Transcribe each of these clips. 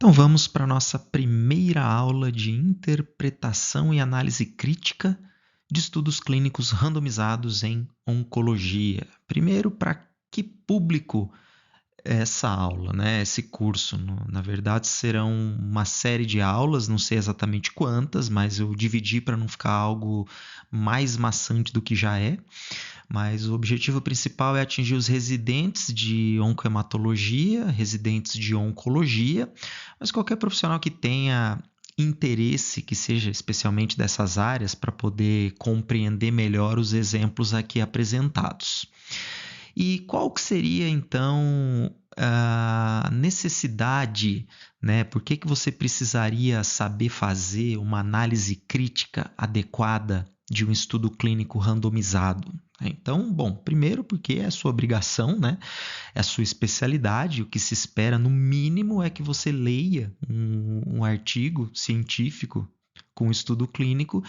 Então vamos para a nossa primeira aula de interpretação e análise crítica de estudos clínicos randomizados em oncologia. Primeiro, para que público é essa aula, né? Esse curso? Na verdade, serão uma série de aulas, não sei exatamente quantas, mas eu dividi para não ficar algo mais maçante do que já é. Mas o objetivo principal é atingir os residentes de oncohematologia, residentes de oncologia, mas qualquer profissional que tenha interesse, que seja especialmente dessas áreas, para poder compreender melhor os exemplos aqui apresentados. E qual que seria, então, a necessidade, né? Por que você precisaria saber fazer uma análise crítica adequada de um estudo clínico randomizado? Então, bom, primeiro porque é a sua obrigação, né? É a sua especialidade. O que se espera, no mínimo, é que você leia um artigo científico com estudo clínico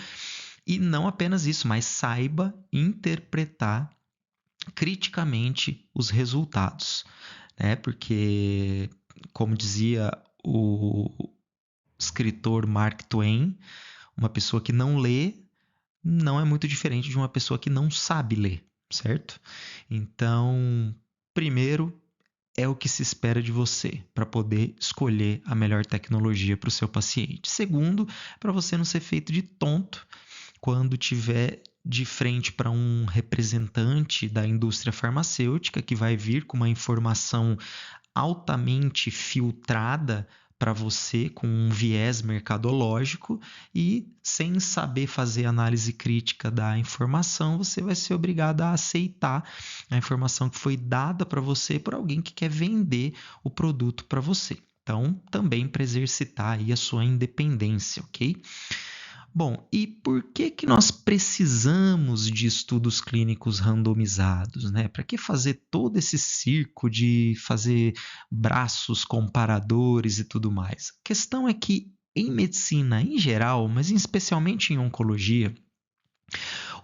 e não apenas isso, mas saiba interpretar criticamente os resultados, né? Porque, como dizia o escritor Mark Twain, uma pessoa que não lê não é muito diferente de uma pessoa que não sabe ler, certo? Então, primeiro é o que se espera de você para poder escolher a melhor tecnologia para o seu paciente. Segundo, para você não ser feito de tonto quando tiver de frente para um representante da indústria farmacêutica que vai vir com uma informação altamente filtrada para você, com um viés mercadológico, e sem saber fazer análise crítica da informação, você vai ser obrigado a aceitar a informação que foi dada para você por alguém que quer vender o produto para você. Então, também para exercitar aí a sua independência, ok? Bom, e por que nós precisamos de estudos clínicos randomizados, né? Para que fazer todo esse circo de fazer braços comparadores e tudo mais? A questão é que em medicina em geral, mas especialmente em oncologia,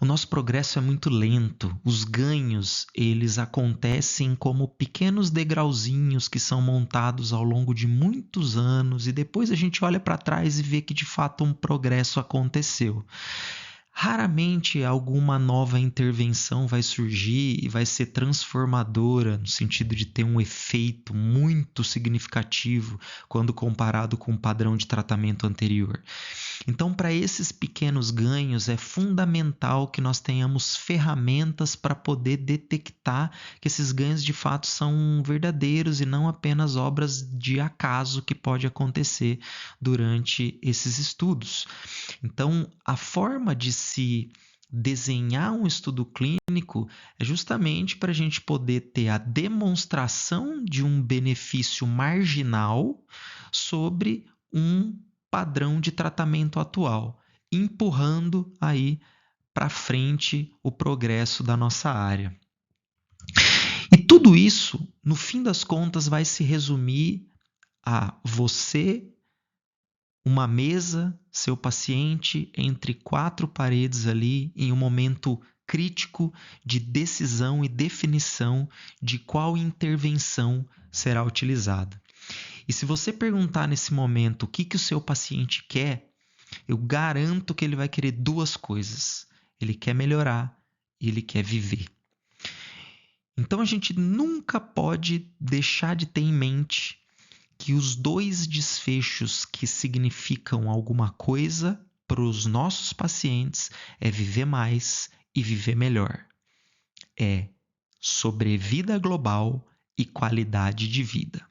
o nosso progresso é muito lento. Os ganhos, eles acontecem como pequenos degrauzinhos que são montados ao longo de muitos anos e depois a gente olha para trás e vê que de fato um progresso aconteceu. Raramente alguma nova intervenção vai surgir e vai ser transformadora, no sentido de ter um efeito muito significativo quando comparado com o padrão de tratamento anterior. Então, para esses pequenos ganhos, é fundamental que nós tenhamos ferramentas para poder detectar que esses ganhos de fato são verdadeiros e não apenas obras de acaso que pode acontecer durante esses estudos. Então, a forma de se desenhar um estudo clínico é justamente para a gente poder ter a demonstração de um benefício marginal sobre um padrão de tratamento atual, empurrando aí para frente o progresso da nossa área. E tudo isso, no fim das contas, vai se resumir a você, uma mesa, seu paciente, entre quatro paredes ali, em um momento crítico de decisão e definição de qual intervenção será utilizada. E se você perguntar nesse momento o que o seu paciente quer, eu garanto que ele vai querer duas coisas. Ele quer melhorar e ele quer viver. Então a gente nunca pode deixar de ter em mente que os dois desfechos que significam alguma coisa para os nossos pacientes é viver mais e viver melhor. É sobrevida global e qualidade de vida.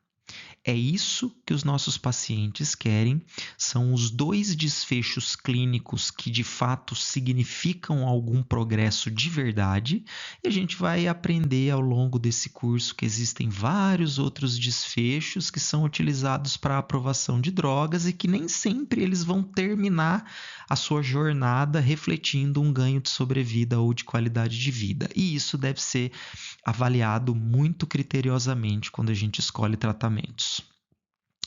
É isso que os nossos pacientes querem, são os dois desfechos clínicos que de fato significam algum progresso de verdade, e a gente vai aprender ao longo desse curso que existem vários outros desfechos que são utilizados para a aprovação de drogas e que nem sempre eles vão terminar a sua jornada refletindo um ganho de sobrevida ou de qualidade de vida. E isso deve ser avaliado muito criteriosamente quando a gente escolhe tratamentos.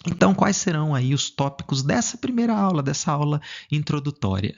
Então, quais serão aí os tópicos dessa primeira aula, dessa aula introdutória?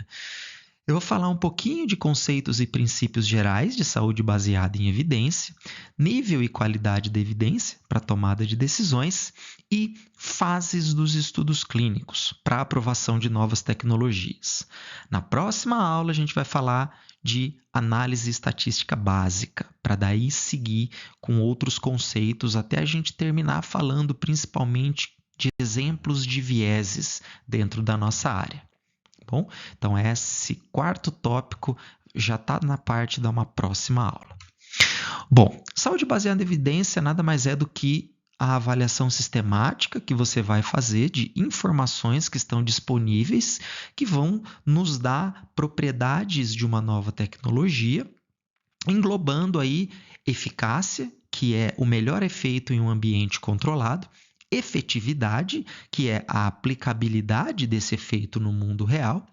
Eu vou falar um pouquinho de conceitos e princípios gerais de saúde baseada em evidência, nível e qualidade da evidência para tomada de decisões e fases dos estudos clínicos para aprovação de novas tecnologias. Na próxima aula, a gente vai falar de análise estatística básica, para daí seguir com outros conceitos até a gente terminar falando principalmente de exemplos de vieses dentro da nossa área. Bom, então esse quarto tópico já está na parte de uma próxima aula. Bom, saúde baseada em evidência nada mais é do que a avaliação sistemática que você vai fazer de informações que estão disponíveis, que vão nos dar propriedades de uma nova tecnologia, englobando aí eficácia, que é o melhor efeito em um ambiente controlado, efetividade, que é a aplicabilidade desse efeito no mundo real,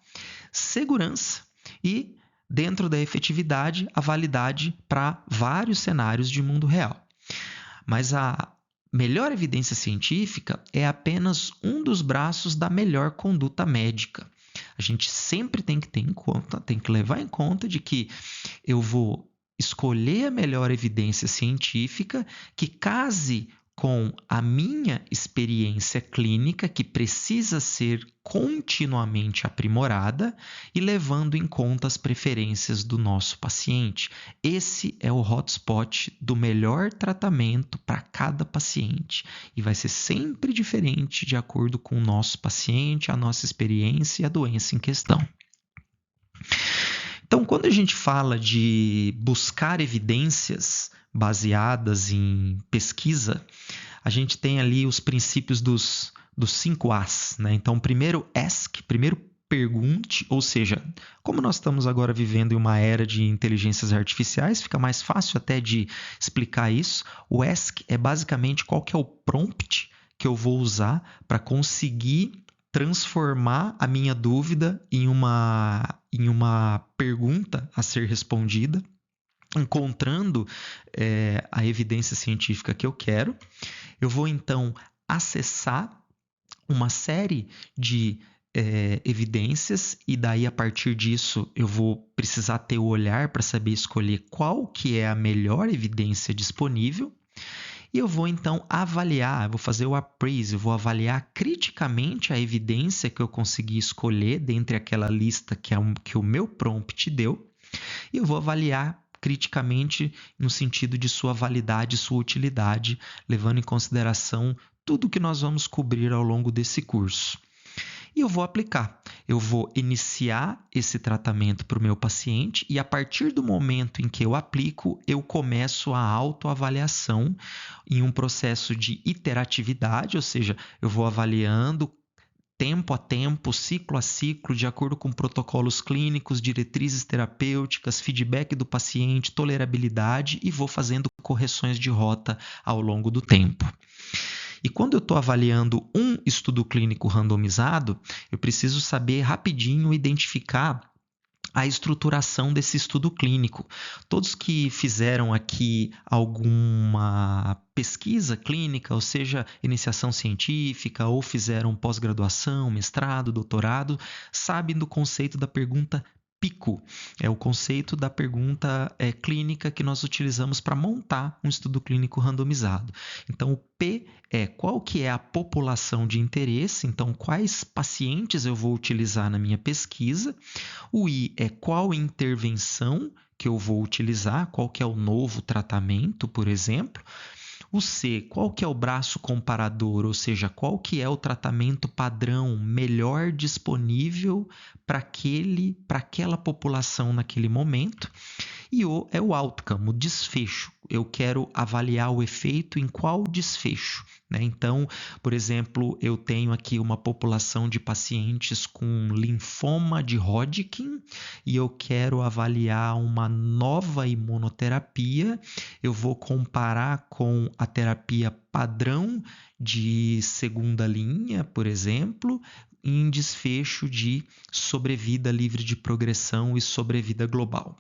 segurança e, dentro da efetividade, a validade para vários cenários de mundo real. Mas a melhor evidência científica é apenas um dos braços da melhor conduta médica. A gente sempre tem que ter em conta, tem que levar em conta de que eu vou escolher a melhor evidência científica que case com a minha experiência clínica, que precisa ser continuamente aprimorada e levando em conta as preferências do nosso paciente. Esse é o hotspot do melhor tratamento para cada paciente e vai ser sempre diferente de acordo com o nosso paciente, a nossa experiência e a doença em questão. Então, quando a gente fala de buscar evidências baseadas em pesquisa, a gente tem ali os princípios dos 5 As, né? Então, primeiro ask, primeiro pergunte, ou seja, como nós estamos agora vivendo em uma era de inteligências artificiais, fica mais fácil até de explicar isso. O ask é basicamente qual que é o prompt que eu vou usar para conseguir transformar a minha dúvida em uma pergunta a ser respondida, encontrando a evidência científica que eu quero. Eu vou, então, acessar uma série de evidências e daí, a partir disso, eu vou precisar ter o olhar para saber escolher qual que é a melhor evidência disponível. E eu vou, então, avaliar, eu vou fazer o appraise, eu vou avaliar criticamente a evidência que eu consegui escolher dentre aquela lista que o meu prompt deu. E eu vou avaliar criticamente no sentido de sua validade e sua utilidade, levando em consideração tudo que nós vamos cobrir ao longo desse curso. E eu vou aplicar. Eu vou iniciar esse tratamento para o meu paciente e, a partir do momento em que eu aplico, eu começo a autoavaliação em um processo de iteratividade, ou seja, eu vou avaliando tempo a tempo, ciclo a ciclo, de acordo com protocolos clínicos, diretrizes terapêuticas, feedback do paciente, tolerabilidade e vou fazendo correções de rota ao longo do tempo. E quando eu estou avaliando um estudo clínico randomizado, eu preciso saber rapidinho identificar a estruturação desse estudo clínico. Todos que fizeram aqui alguma pesquisa clínica, ou seja, iniciação científica, ou fizeram pós-graduação, mestrado, doutorado, sabem do conceito da pergunta PICO. É o conceito da pergunta clínica que nós utilizamos para montar um estudo clínico randomizado. Então, o P é qual que é a população de interesse, então quais pacientes eu vou utilizar na minha pesquisa. O I é qual intervenção que eu vou utilizar, qual que é o novo tratamento, por exemplo. O C, qual que é o braço comparador, ou seja, qual que é o tratamento padrão melhor disponível para aquela população naquele momento. E O é o outcome, o desfecho. Eu quero avaliar o efeito em qual desfecho, né? Então, por exemplo, eu tenho aqui uma população de pacientes com linfoma de Hodgkin e eu quero avaliar uma nova imunoterapia. Eu vou comparar com a terapia padrão de segunda linha, por exemplo, em desfecho de sobrevida livre de progressão e sobrevida global.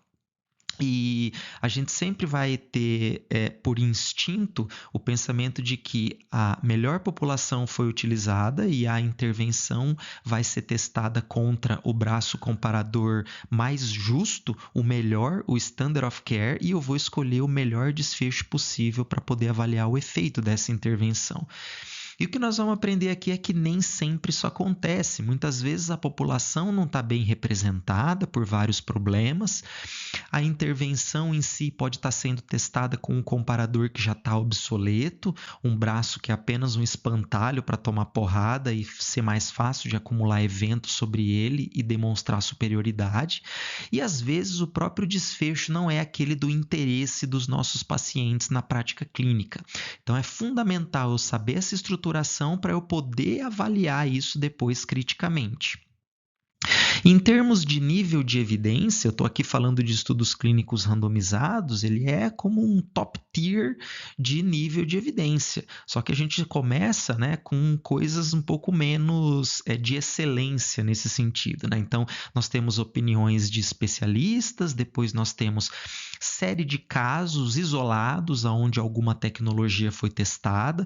E a gente sempre vai ter, por instinto, o pensamento de que a melhor população foi utilizada e a intervenção vai ser testada contra o braço comparador mais justo, o melhor, o standard of care, e eu vou escolher o melhor desfecho possível para poder avaliar o efeito dessa intervenção. E o que nós vamos aprender aqui é que nem sempre isso acontece. Muitas vezes a população não está bem representada por vários problemas. A intervenção em si pode estar sendo testada com um comparador que já está obsoleto, um braço que é apenas um espantalho para tomar porrada e ser mais fácil de acumular eventos sobre ele e demonstrar superioridade. E às vezes o próprio desfecho não é aquele do interesse dos nossos pacientes na prática clínica. Então é fundamental eu saber essa estruturação para eu poder avaliar isso depois criticamente. Em termos de nível de evidência, eu estou aqui falando de estudos clínicos randomizados, ele é como um top tier de nível de evidência. Só que a gente começa, né, com coisas um pouco menos de excelência nesse sentido, né? Então, nós temos opiniões de especialistas, depois nós temos série de casos isolados onde alguma tecnologia foi testada.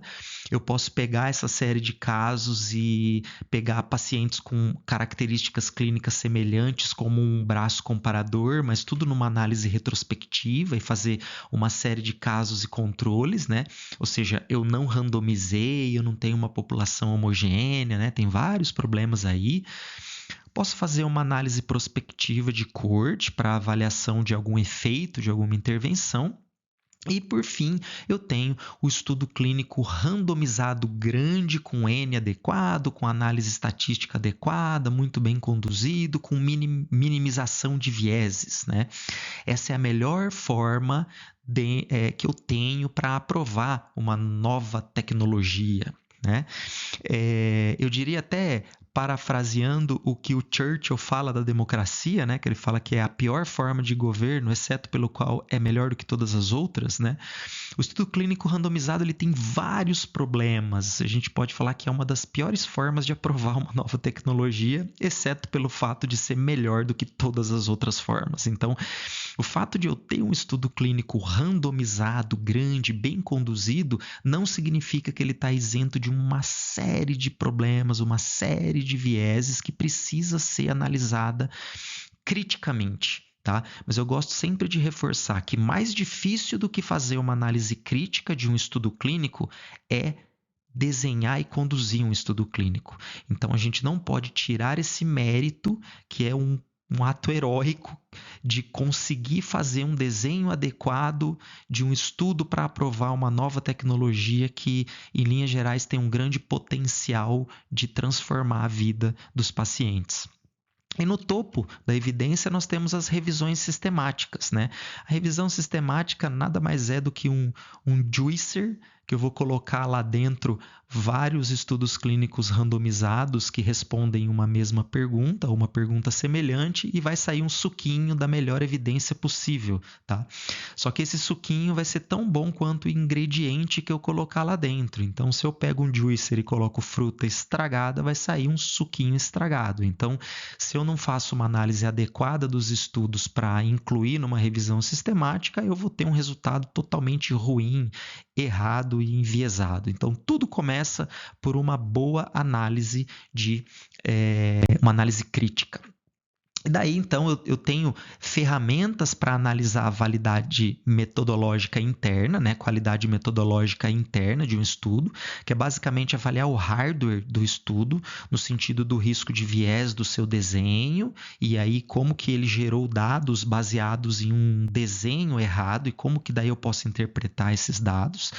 Eu posso pegar essa série de casos e pegar pacientes com características clínicas semelhantes, como um braço comparador, mas tudo numa análise retrospectiva e fazer uma série de casos e controles, né? Ou seja, eu não randomizei, eu não tenho uma população homogênea, né? Tem vários problemas aí. Posso fazer uma análise prospectiva de coorte para avaliação de algum efeito, de alguma intervenção. E, por fim, eu tenho o estudo clínico randomizado grande, com N adequado, com análise estatística adequada, muito bem conduzido, com minimização de vieses, né? Essa é a melhor forma que eu tenho para aprovar uma nova tecnologia, né? Eu diria até, parafraseando o que o Churchill fala da democracia, né? Que ele fala que é a pior forma de governo, exceto pelo qual é melhor do que todas as outras, né? O estudo clínico randomizado ele tem vários problemas. A gente pode falar que é uma das piores formas de aprovar uma nova tecnologia, exceto pelo fato de ser melhor do que todas as outras formas. Então, o fato de eu ter um estudo clínico randomizado, grande, bem conduzido, não significa que ele está isento de uma série de problemas, uma série de vieses que precisa ser analisada criticamente. Tá? Mas eu gosto sempre de reforçar que mais difícil do que fazer uma análise crítica de um estudo clínico é desenhar e conduzir um estudo clínico. Então a gente não pode tirar esse mérito, que é um ato heróico de conseguir fazer um desenho adequado de um estudo para aprovar uma nova tecnologia que, em linhas gerais, tem um grande potencial de transformar a vida dos pacientes. E no topo da evidência nós temos as revisões sistemáticas, né? A revisão sistemática nada mais é do que um juicer, que eu vou colocar lá dentro vários estudos clínicos randomizados que respondem uma mesma pergunta, ou uma pergunta semelhante, e vai sair um suquinho da melhor evidência possível, tá? Só que esse suquinho vai ser tão bom quanto o ingrediente que eu colocar lá dentro. Então, se eu pego um juicer e coloco fruta estragada, vai sair um suquinho estragado. Então, se eu não faço uma análise adequada dos estudos para incluir numa revisão sistemática, eu vou ter um resultado totalmente ruim, errado e enviesado. Então, tudo começa por uma boa análise uma análise crítica. E daí, então, eu tenho ferramentas para analisar a validade metodológica interna, né? Qualidade metodológica interna de um estudo, que é basicamente avaliar o hardware do estudo, no sentido do risco de viés do seu desenho, e aí como que ele gerou dados baseados em um desenho errado, e como que daí eu posso interpretar esses dados.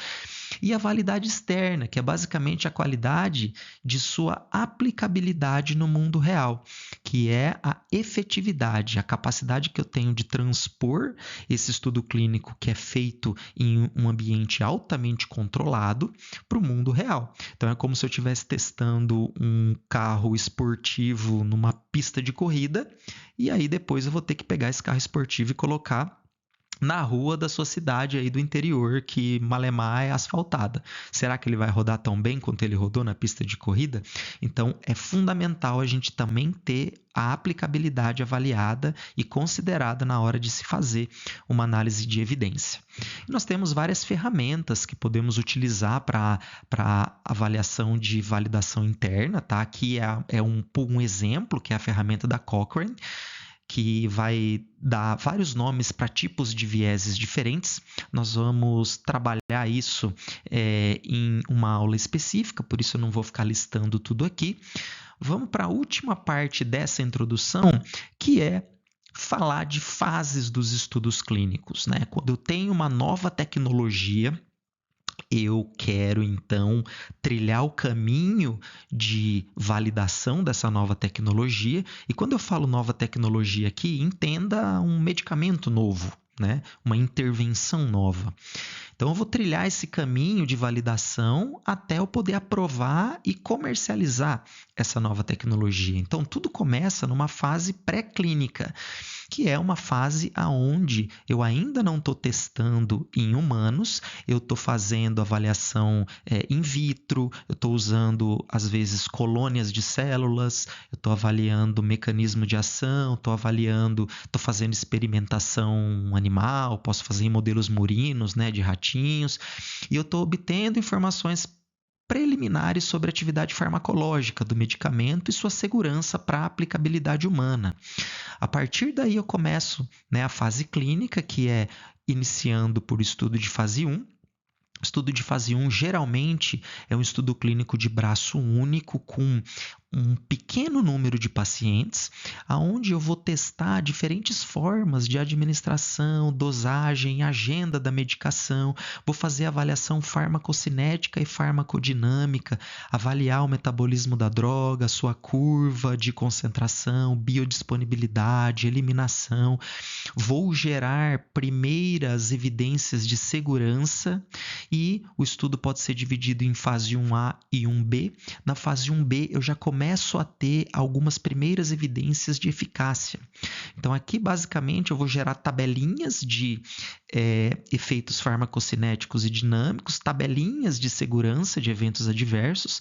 E a validade externa, que é basicamente a qualidade de sua aplicabilidade no mundo real, que é a efetividade, a capacidade que eu tenho de transpor esse estudo clínico que é feito em um ambiente altamente controlado para o mundo real. Então é como se eu estivesse testando um carro esportivo numa pista de corrida, e aí depois eu vou ter que pegar esse carro esportivo e colocar na rua da sua cidade aí do interior, que malemar é asfaltada. Será que ele vai rodar tão bem quanto ele rodou na pista de corrida? Então, é fundamental a gente também ter a aplicabilidade avaliada e considerada na hora de se fazer uma análise de evidência. E nós temos várias ferramentas que podemos utilizar para avaliação de validação interna, tá? Aqui é um exemplo, que é a ferramenta da Cochrane, que vai dar vários nomes para tipos de vieses diferentes. Nós vamos trabalhar isso em uma aula específica, por isso eu não vou ficar listando tudo aqui. Vamos para a última parte dessa introdução, que é falar de fases dos estudos clínicos, né? Quando eu tenho uma nova tecnologia, eu quero então trilhar o caminho de validação dessa nova tecnologia. E quando eu falo nova tecnologia aqui, entenda um medicamento novo, né? Uma intervenção nova. Então eu vou trilhar esse caminho de validação até eu poder aprovar e comercializar essa nova tecnologia. Então tudo começa numa fase pré-clínica, que é uma fase aonde eu ainda não estou testando em humanos, eu estou fazendo avaliação in vitro, eu estou usando, às vezes, colônias de células, eu estou avaliando o mecanismo de ação, estou fazendo experimentação animal, posso fazer em modelos murinos, né, de ratinhos, e eu estou obtendo informações preliminares sobre a atividade farmacológica do medicamento e sua segurança para a aplicabilidade humana. A partir daí eu começo, né, a fase clínica, que é iniciando por estudo de fase 1. O estudo de fase 1 geralmente é um estudo clínico de braço único com um pequeno número de pacientes, aonde eu vou testar diferentes formas de administração, dosagem, agenda da medicação, vou fazer avaliação farmacocinética e farmacodinâmica, avaliar o metabolismo da droga, sua curva de concentração, biodisponibilidade, eliminação, vou gerar primeiras evidências de segurança e o estudo pode ser dividido em fase 1A e 1B. Na fase 1B eu já começo a ter algumas primeiras evidências de eficácia. Então aqui basicamente eu vou gerar tabelinhas de efeitos farmacocinéticos e dinâmicos, tabelinhas de segurança de eventos adversos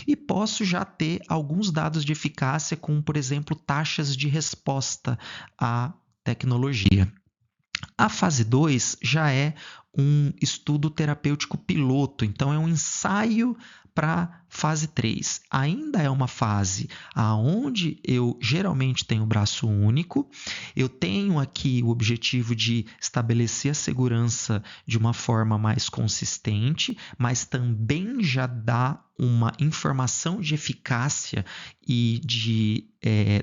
e posso já ter alguns dados de eficácia com, por exemplo, taxas de resposta à tecnologia. A fase 2 já é um estudo terapêutico piloto, então é um ensaio para fase 3. Ainda é uma fase onde eu geralmente tenho braço único, eu tenho aqui o objetivo de estabelecer a segurança de uma forma mais consistente, mas também já dá uma informação de eficácia e de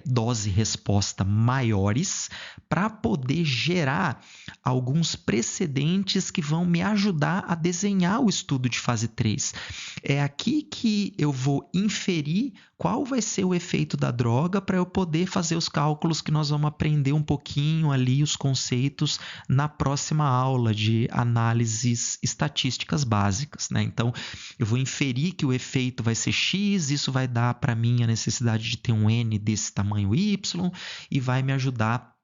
dose-resposta maiores para poder gerar alguns precedentes que vão me ajudar a desenhar o estudo de fase 3. É aqui que eu vou inferir qual vai ser o efeito da droga para eu poder fazer os cálculos que nós vamos aprender um pouquinho ali, os conceitos, na próxima aula de análises estatísticas básicas, né? Então, eu vou inferir que o efeito vai ser X, isso vai dar para mim a necessidade de ter um N desse tamanho Y e vai me ajudar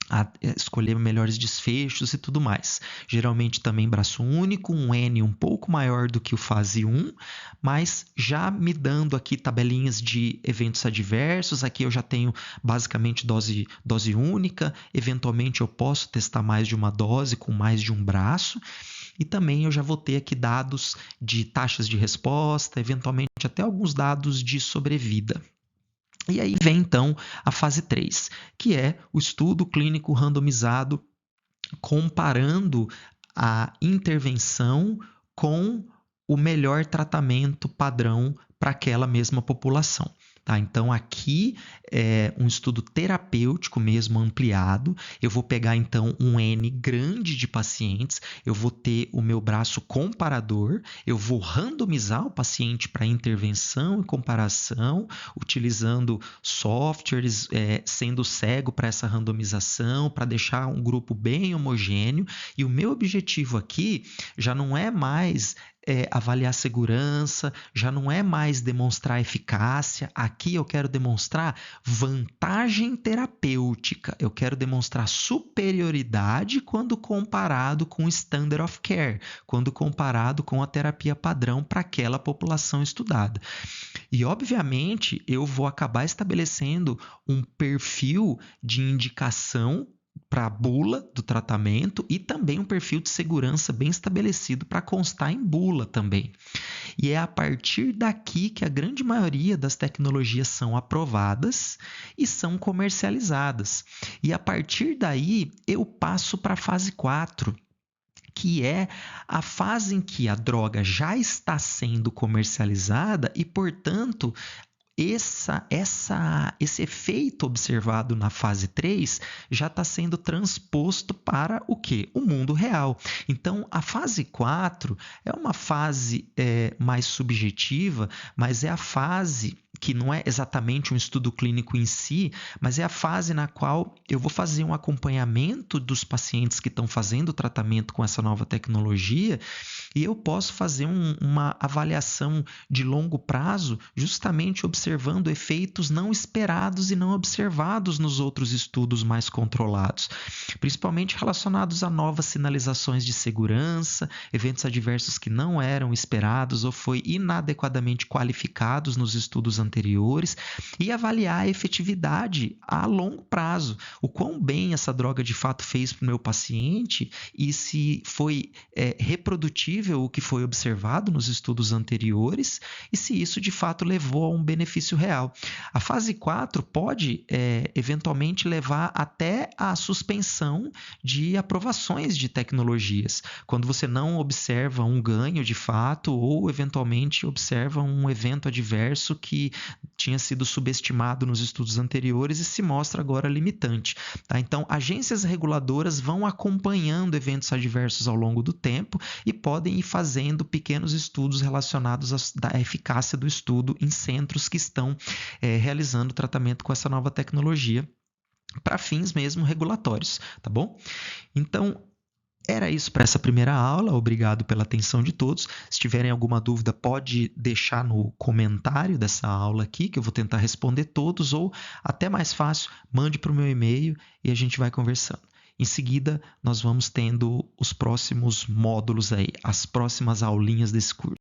a escolher melhores desfechos e tudo mais. Geralmente também braço único, um N um pouco maior do que o fase 1, mas já me dando aqui tabelinhas de eventos adversos. Aqui eu já tenho basicamente dose única, eventualmente eu posso testar mais de uma dose com mais de um braço. E também eu já vou ter aqui dados de taxas de resposta, eventualmente até alguns dados de sobrevida. E aí vem então a fase 3, que é o estudo clínico randomizado comparando a intervenção com o melhor tratamento padrão para aquela mesma população. Tá? Então, aqui é um estudo terapêutico mesmo ampliado. Eu vou pegar, então, um N grande de pacientes, eu vou ter o meu braço comparador, eu vou randomizar o paciente para intervenção e comparação, utilizando softwares, sendo cego para essa randomização, para deixar um grupo bem homogêneo. E o meu objetivo aqui já não é mais avaliar segurança, já não é mais demonstrar eficácia. Aqui eu quero demonstrar vantagem terapêutica, eu quero demonstrar superioridade quando comparado com o standard of care, quando comparado com a terapia padrão para aquela população estudada. E, obviamente, eu vou acabar estabelecendo um perfil de indicação para a bula do tratamento e também um perfil de segurança bem estabelecido para constar em bula também. E é a partir daqui que a grande maioria das tecnologias são aprovadas e são comercializadas. E a partir daí eu passo para a fase 4, que é a fase em que a droga já está sendo comercializada e, portanto, esse efeito observado na fase 3 já está sendo transposto para o quê? O mundo real. Então, a fase 4 é uma fase mais subjetiva, mas é a fase que não é exatamente um estudo clínico em si, mas é a fase na qual eu vou fazer um acompanhamento dos pacientes que estão fazendo o tratamento com essa nova tecnologia e eu posso fazer uma avaliação de longo prazo, justamente observando efeitos não esperados e não observados nos outros estudos mais controlados, principalmente relacionados a novas sinalizações de segurança, eventos adversos que não eram esperados ou foi inadequadamente qualificados nos estudos anteriores e avaliar a efetividade a longo prazo, o quão bem essa droga de fato fez para o meu paciente e se foi reprodutível o que foi observado nos estudos anteriores e se isso de fato levou a um benefício real. A fase 4 pode eventualmente levar até a suspensão de aprovações de tecnologias, quando você não observa um ganho de fato ou eventualmente observa um evento adverso que tinha sido subestimado nos estudos anteriores e se mostra agora limitante. Tá? Então, agências reguladoras vão acompanhando eventos adversos ao longo do tempo e podem ir fazendo pequenos estudos relacionados à eficácia do estudo em centros que estão realizando tratamento com essa nova tecnologia para fins mesmo regulatórios, tá bom? Então, era isso para essa primeira aula. Obrigado pela atenção de todos. Se tiverem alguma dúvida, pode deixar no comentário dessa aula aqui, que eu vou tentar responder todos, ou até mais fácil, mande para o meu e-mail e a gente vai conversando. Em seguida, nós vamos tendo os próximos módulos aí, as próximas aulinhas desse curso.